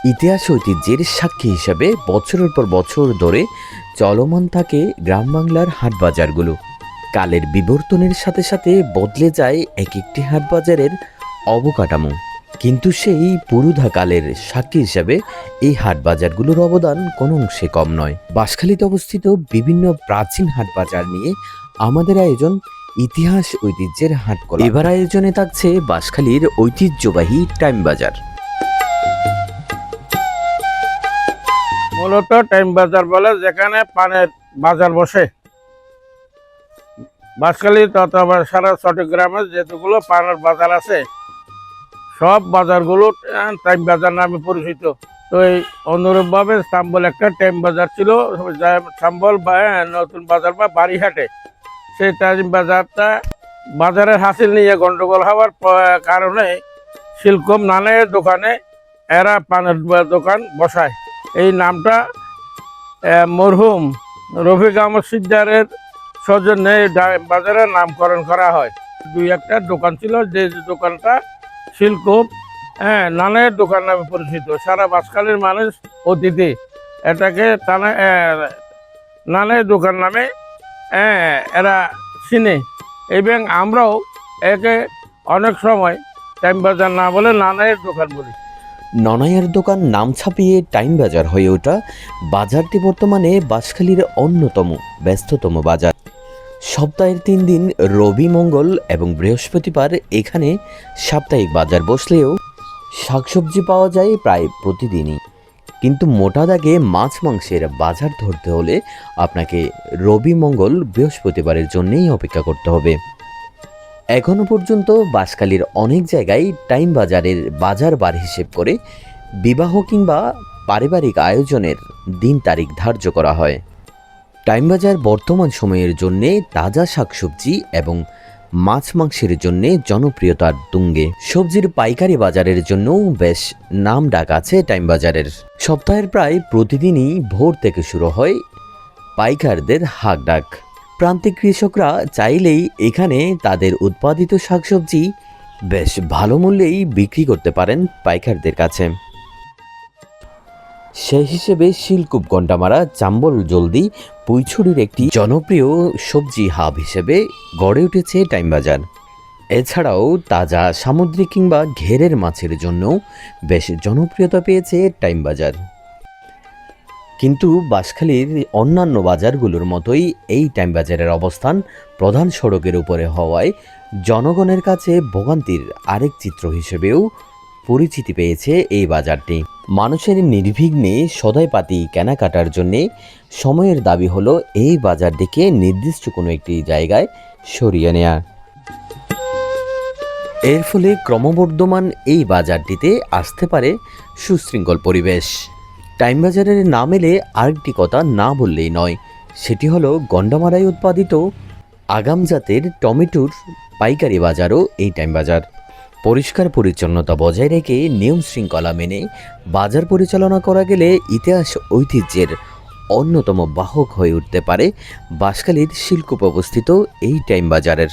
ইতিহাস ঐতিহ্যের সাক্ষী হিসাবে বছরের পর বছর ধরে চলমান থাকে গ্রাম বাংলার হাটবাজারগুলো। কালের বিবর্তনের সাথে সাথে বদলে যায় এক একটি হাটবাজারের অবকাঠামো, কিন্তু সেই পুরুধা কালের সাক্ষী হিসাবে এই হাটবাজারগুলোর অবদান কোনো অংশে কম নয়। বাঁশখালীতে অবস্থিত বিভিন্ন প্রাচীন হাটবাজার নিয়ে আমাদের আয়োজন ইতিহাস ঐতিহ্যের হাটকলা। এবার আয়োজনে থাকছে বাঁশখালীর ঐতিহ্যবাহী টাইম বাজার। মূলত টাইম বাজার বলে যেখানে পানের বাজার বসে। বাঁশখালী তথা সারা চট্টগ্রামে যেগুলো পানের বাজার আছে সব বাজারগুলো টাইম বাজার নামে পরিচিত। তো এই অনুরূপভাবে সাম্বল একটা টাইম বাজার ছিল, সাম্বল বা নতুন বাজার বা বাড়িহাটে। সেই টাইম বাজারটা বাজারের হাসিল নিয়ে গন্ডগোল হওয়ার কারণে শিলকম নানের দোকানে এরা পানের দোকান বসায়। এই নামটা মরহুম রফিক আহমদ সিকদারের সৌজন্যে বাজারের নামকরণ করা হয়। দুই একটা দোকান ছিল, যে দোকানটা শিলকোপ নানের দোকান নামে পরিচিত। সারা বাঁশখালীর মানুষ অতিথি এটাকে নানের দোকান নামে এরা চিনে, এবং আমরাও একে অনেক সময় টাইম বাজার না বলে নানের দোকান বলি। ননাইয়ের দোকান নাম ছাপিয়ে টাইম বাজার হয়ে ওঠা বাজারটি বর্তমানে বাঁশখালীর অন্যতম ব্যস্ততম বাজার। সপ্তাহের 3 দিন রবি, মঙ্গল এবং বৃহস্পতিবার এখানে সাপ্তাহিক বাজার বসলেও শাকসবজি পাওয়া যায় প্রায় প্রতিদিনই। কিন্তু মোটা দাগে মাছ মাংসের বাজার ধরতে হলে আপনাকে রবি, মঙ্গল, বৃহস্পতিবারের জন্যেই অপেক্ষা করতে হবে। এখনও পর্যন্ত বাঁশখালীর অনেক জায়গায় টাইম বাজারের বাজার বার হিসেব করে বিবাহ কিংবা পারিবারিক আয়োজনের দিন তারিখ ধার্য করা হয়। টাইম বাজার বর্তমান সময়ের জন্যে তাজা শাকসবজি এবং মাছ মাংসের জন্যে জনপ্রিয়তার তুঙ্গে। সবজির পাইকারি বাজারের জন্যও বেশ নাম ডাক আছে টাইম বাজারের। সপ্তাহের প্রায় প্রতিদিনই ভোর থেকে শুরু হয় পাইকারদের হাঁক ডাক। প্রান্তিক কৃষকরা চাইলেই এখানে তাদের উৎপাদিত শাকসবজি বেশ ভালো মূল্যেই বিক্রি করতে পারেন পাইকারদের কাছে। সেই হিসেবে শিলকুপ, গন্ডামারা, চাম্বল জলদি, পুইছড়ির একটি জনপ্রিয় সবজি হাব হিসেবে গড়ে উঠেছে টাইম বাজার। এছাড়াও তাজা সামুদ্রিক কিংবা ঘেরের মাছের জন্যও বেশ জনপ্রিয়তা পেয়েছে টাইম বাজার। কিন্তু বাঁশখালীর অন্যান্য বাজারগুলোর মতোই এই টাইম বাজারের অবস্থান প্রধান সড়কের উপরে হওয়ায় জনগণের কাছে ভোগান্তির আরেক চিত্র হিসেবেও পরিচিতি পেয়েছে এই বাজারটি। মানুষের নির্বিঘ্নে সদাইপাতি কেনাকাটার জন্যে সময়ের দাবি হলো এই বাজারটিকে নির্দিষ্ট কোনো একটি জায়গায় সরিয়ে নেয়া। এর ফলে ক্রমবর্ধমান এই বাজারটিতে আসতে পারে সুশৃঙ্খল পরিবেশ। টাইম বাজারের নাম এলে আরেকটি কথা না বললেই নয়, সেটি হলো গন্ডামারায় উৎপাদিত আগাম জাতের টমেটোর পাইকারি বাজারও এই টাইম বাজার। পরিষ্কার পরিচ্ছন্নতা বজায় রেখে নিয়ম শৃঙ্খলা মেনে বাজার পরিচালনা করা গেলে ইতিহাস ঐতিহ্যের অন্যতম বাহক হয়ে উঠতে পারে বাঁশখালীর শিলকুপ অবস্থিত এই টাইম বাজারের।